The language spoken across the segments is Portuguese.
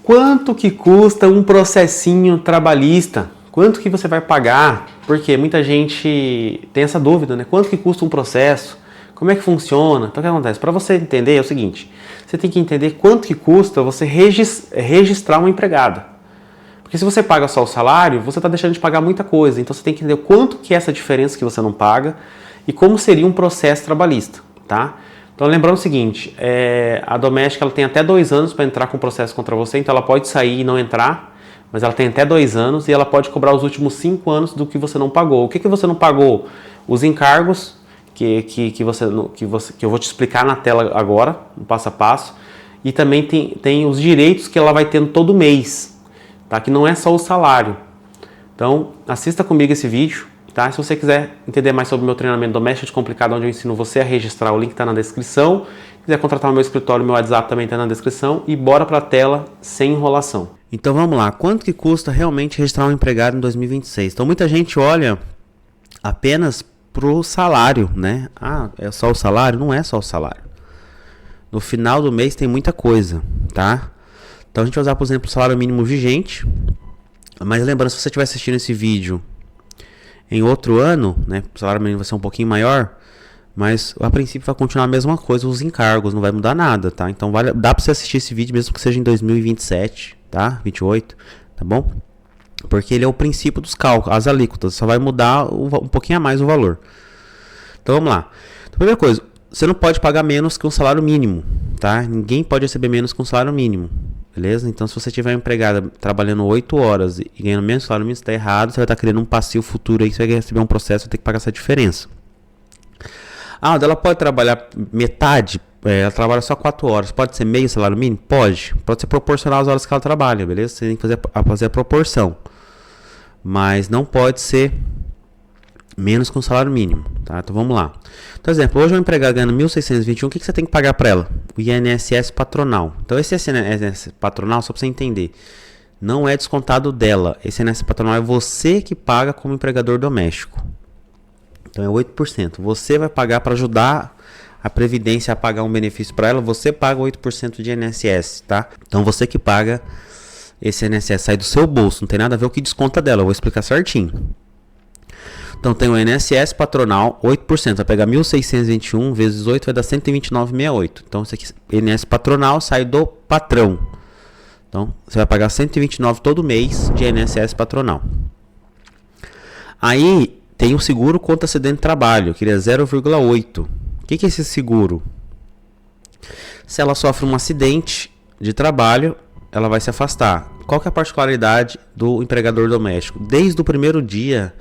Quanto que custa um processinho trabalhista? Quanto que você vai pagar? Porque muita gente tem essa dúvida, né? Quanto que custa um processo? Como é que funciona? Então o que acontece? Para você entender é o seguinte, você tem que entender quanto que custa você registrar uma empregada. Porque se você paga só o salário, você está deixando de pagar muita coisa. Então você tem que entender quanto que é essa diferença que você não paga e como seria um processo trabalhista, tá? Então lembrando o seguinte, a doméstica ela tem até 2 anos para entrar com o processo contra você, então ela pode sair e não entrar, mas ela tem até 2 anos e ela pode cobrar os últimos 5 anos do que você não pagou. O que você não pagou? Os encargos que eu vou te explicar na tela agora, no passo a passo, e também tem os direitos que ela vai tendo todo mês, tá? Que não é só o salário. Então assista comigo esse vídeo. Tá? Se você quiser entender mais sobre o meu treinamento doméstico descomplicado, onde eu ensino você a registrar, o link está na descrição. Se quiser contratar o meu escritório, meu WhatsApp também está na descrição. E bora para a tela sem enrolação. Então vamos lá, quanto que custa realmente registrar um empregado em 2026? Então muita gente olha apenas para o salário, né? Ah, é só o salário? Não é só o salário. No final do mês tem muita coisa, tá? Então a gente vai usar, por exemplo, o salário mínimo vigente. Mas lembrando, se você estiver assistindo esse vídeo em outro ano, né, o salário mínimo vai ser um pouquinho maior, mas a princípio vai continuar a mesma coisa, os encargos, não vai mudar nada, tá? Então dá pra você assistir esse vídeo mesmo que seja em 2027, tá? 28, tá bom? Porque ele é o princípio dos cálculos, as alíquotas, só vai mudar um pouquinho a mais o valor. Então vamos lá. Então, primeira coisa, você não pode pagar menos que um salário mínimo, tá? Ninguém pode receber menos que um salário mínimo. Beleza? Então, se você tiver uma empregada trabalhando 8 horas e ganhando menos salário mínimo, está errado. Você vai estar criando um passivo futuro aí, você vai receber um processo, vai ter que pagar essa diferença. Ah, ela pode trabalhar metade, ela trabalha só 4 horas. Pode ser meio salário mínimo? Pode. Pode ser proporcional às horas que ela trabalha, beleza? Você tem que fazer a proporção. Mas não pode ser menos que um salário mínimo, tá? Então vamos lá. Por exemplo, hoje uma empregada ganhando 1.621, o que você tem que pagar para ela? O INSS patronal. Então esse INSS patronal, só para você entender, não é descontado dela. Esse INSS patronal é você que paga como empregador doméstico. Então é 8%. Você vai pagar para ajudar a Previdência a pagar um benefício para ela, você paga 8% de INSS, tá? Então você que paga esse INSS, sai do seu bolso, não tem nada a ver com o que desconta dela, eu vou explicar certinho. Então tem o INSS patronal, 8%, vai pegar 1.621 vezes 8 vai dar 129,68. Então isso aqui, INSS patronal sai do patrão. Então você vai pagar 129 todo mês de INSS patronal. Aí tem o seguro contra acidente de trabalho, que ele é 0,8. O que é esse seguro? Se ela sofre um acidente de trabalho, ela vai se afastar. Qual que é a particularidade do empregador doméstico? Desde o primeiro dia,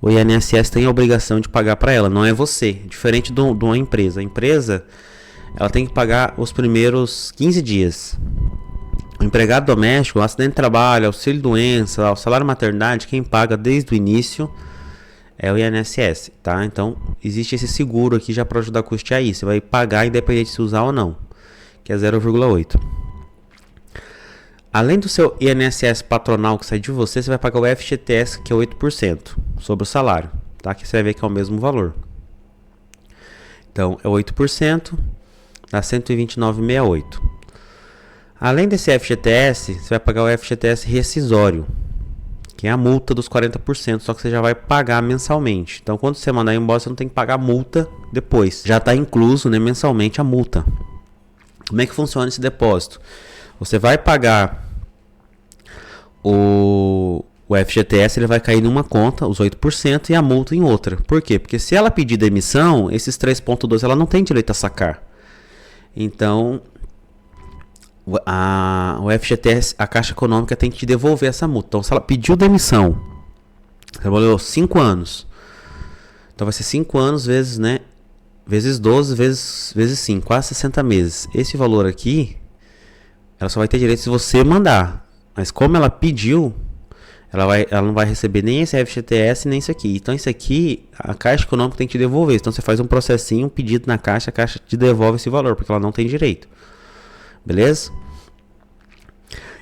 o INSS tem a obrigação de pagar para ela, não é você. Diferente de uma empresa. A empresa, ela tem que pagar os primeiros 15 dias. O empregado doméstico, o acidente de trabalho, auxílio doença, o salário maternidade, quem paga desde o início é o INSS, tá? Então, existe esse seguro aqui já para ajudar a custear isso. Você vai pagar independente de se usar ou não, que é 0,8. Além do seu INSS patronal que sai de você, você vai pagar o FGTS, que é 8% sobre o salário, tá? Que você vai ver que é o mesmo valor. Então, é 8%, dá 129,68. Além desse FGTS, você vai pagar o FGTS rescisório, que é a multa dos 40%, só que você já vai pagar mensalmente. Então, quando você mandar embora, você não tem que pagar a multa depois. Já está incluso, né, mensalmente a multa. Como é que funciona esse depósito? Você vai pagar o FGTS, ele vai cair numa conta, os 8%, e a multa em outra. Por quê? Porque se ela pedir demissão, esses 3,2 ela não tem direito a sacar. Então, o FGTS, a Caixa Econômica tem que te devolver essa multa. Então, se ela pediu demissão, trabalhou 5 anos, então vai ser 5 anos vezes, né, vezes 12, vezes 5, quase 60 meses. Esse valor aqui, ela só vai ter direito se você mandar. Mas como ela pediu, ela não vai receber nem esse FGTS, nem isso aqui. Então isso aqui, a Caixa Econômica tem que te devolver. Então você faz um processinho, um pedido na Caixa, a Caixa te devolve esse valor, porque ela não tem direito. Beleza?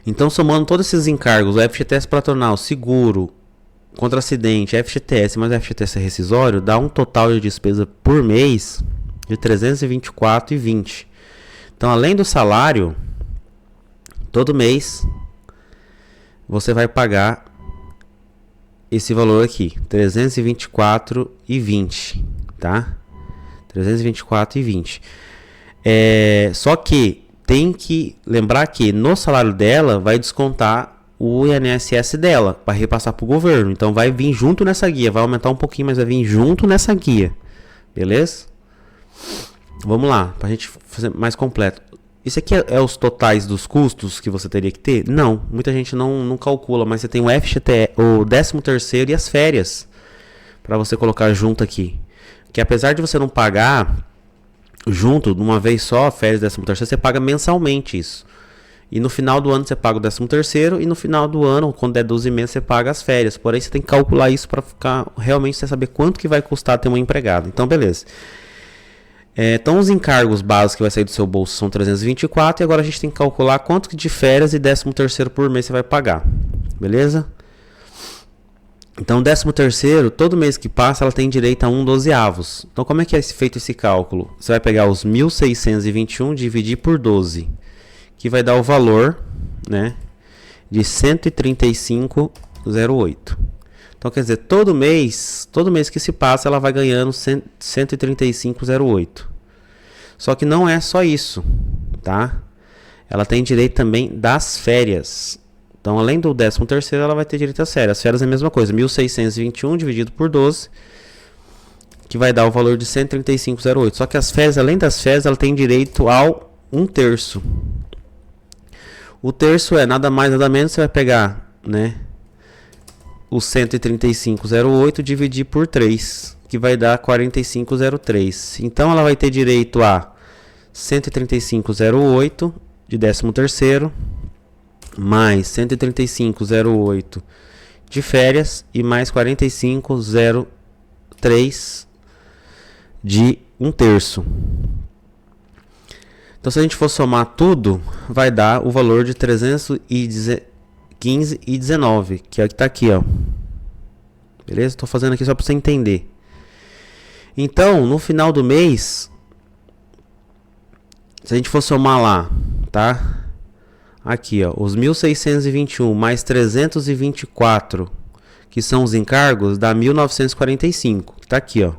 Então somando todos esses encargos, o FGTS patronal, seguro, contra acidente, FGTS, mais FGTS rescisório, dá um total de despesa por mês de R$ 324,20. Então além do salário, todo mês você vai pagar esse valor aqui, R$ 324,20, tá? R$ 324,20. Só que tem que lembrar que no salário dela vai descontar o INSS dela para repassar para o governo. Então vai vir junto nessa guia, vai aumentar um pouquinho, mas vai vir junto nessa guia, beleza? Vamos lá, para a gente fazer mais completo. Isso aqui é os totais dos custos que você teria que ter? Não, muita gente não calcula, mas você tem o FGTS, o 13º e as férias para você colocar junto aqui. Que apesar de você não pagar junto, de uma vez só, férias e 13º, você paga mensalmente isso. E no final do ano você paga o 13º e no final do ano, quando der 12 meses, você paga as férias. Porém, você tem que calcular isso para ficar realmente você saber quanto que vai custar ter um empregado. Então, beleza. Então, os encargos básicos que vai sair do seu bolso são 324 e agora a gente tem que calcular quanto de férias e 13º por mês você vai pagar. Beleza? Então, 13º, todo mês que passa, ela tem direito a 1/12. Então, como é que é feito esse cálculo? Você vai pegar os 1.621 e dividir por 12. Que vai dar o valor, né, de 135,08. Então, quer dizer, todo mês que se passa, ela vai ganhando 135,08. Só que não é só isso, tá? Ela tem direito também das férias. Então, além do 13º, ela vai ter direito às férias. As férias é a mesma coisa, 1.621 dividido por 12, que vai dar o valor de 135,08. Só que as férias, além das férias, ela tem direito ao 1/3. O terço é nada mais, nada menos, você vai pegar, né, o 135,08 dividir por 3, que vai dar 45,03. Então ela vai ter direito a 135,08 de 13º, mais 135,08 de férias e mais 45,03 de 1/3. Então, se a gente for somar tudo, vai dar o valor de 315,19, que é o que está aqui, ó. Beleza? Estou fazendo aqui só para você entender. Então, no final do mês, se a gente for somar lá, tá? Aqui, ó, os 1.621 mais 324, que são os encargos, dá 1.945, que tá aqui, ó.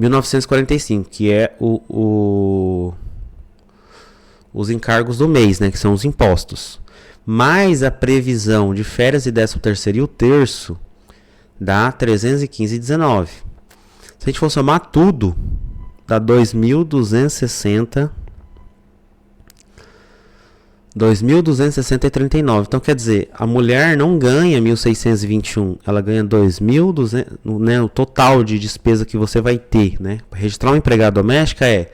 1.945, que é os encargos do mês, né, que são os impostos. Mais a previsão de férias e 13º e o terço, dá 315,19. Se a gente for somar tudo, dá 2.260,39. Então, quer dizer, a mulher não ganha 1.621, ela ganha 2.200, né, o total de despesa que você vai ter, né? Para registrar um empregado doméstico é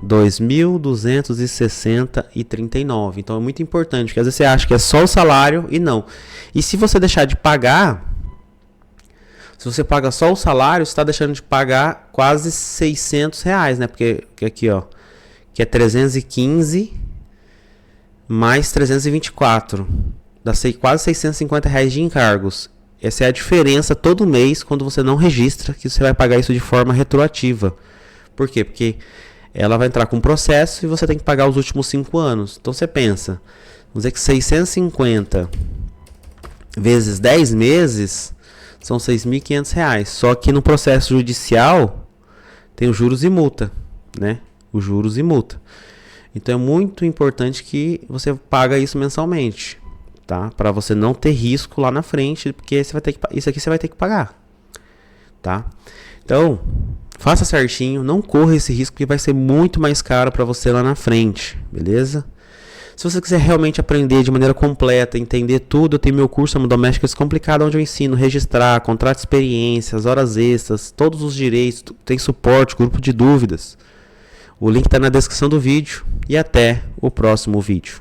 2.260,39. Então, é muito importante, porque às vezes você acha que é só o salário e não. E se você deixar de pagar, se você paga só o salário, você está deixando de pagar quase R$600, né? Porque aqui, ó, que é 315 mais 324, dá quase R$650 de encargos. Essa é a diferença todo mês quando você não registra, que você vai pagar isso de forma retroativa. Por quê? Porque ela vai entrar com um processo e você tem que pagar os últimos 5 anos. Então você pensa, vamos dizer que 650 vezes 10 meses são R$6.500. Só que no processo judicial tem os juros e multa, né? Os juros e multa. Então é muito importante que você paga isso mensalmente, tá? Para você não ter risco lá na frente, porque você vai ter que, isso aqui você vai ter que pagar, tá? Então, faça certinho, não corra esse risco, porque vai ser muito mais caro para você lá na frente, beleza? Se você quiser realmente aprender de maneira completa, entender tudo, eu tenho meu curso Amo Doméstico Descomplicado, onde eu ensino a registrar, contrato de experiências, horas extras, todos os direitos, tem suporte, grupo de dúvidas. O link está na descrição do vídeo e até o próximo vídeo.